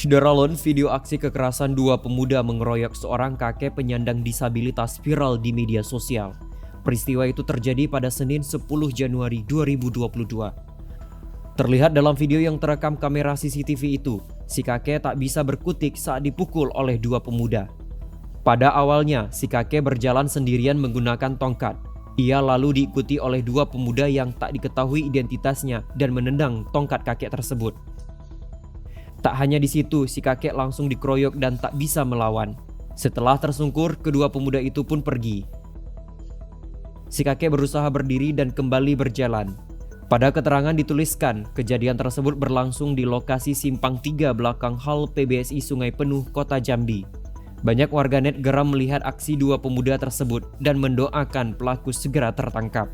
Daralon, video aksi kekerasan dua pemuda mengeroyok seorang kakek penyandang disabilitas viral di media sosial. Peristiwa itu terjadi pada Senin 10 Januari 2022. Terlihat dalam video yang terekam kamera CCTV itu, si kakek tak bisa berkutik saat dipukul oleh dua pemuda. Pada awalnya, si kakek berjalan sendirian menggunakan tongkat. Ia lalu diikuti oleh dua pemuda yang tak diketahui identitasnya dan menendang tongkat kakek tersebut. Tak hanya di situ, si kakek langsung dikeroyok dan tak bisa melawan. Setelah tersungkur, kedua pemuda itu pun pergi. Si kakek berusaha berdiri dan kembali berjalan. Pada keterangan dituliskan, kejadian tersebut berlangsung di lokasi Simpang 3 belakang hal PBSI Sungai Penuh, Kota Jambi. Banyak warganet geram melihat aksi dua pemuda tersebut dan mendoakan pelaku segera tertangkap.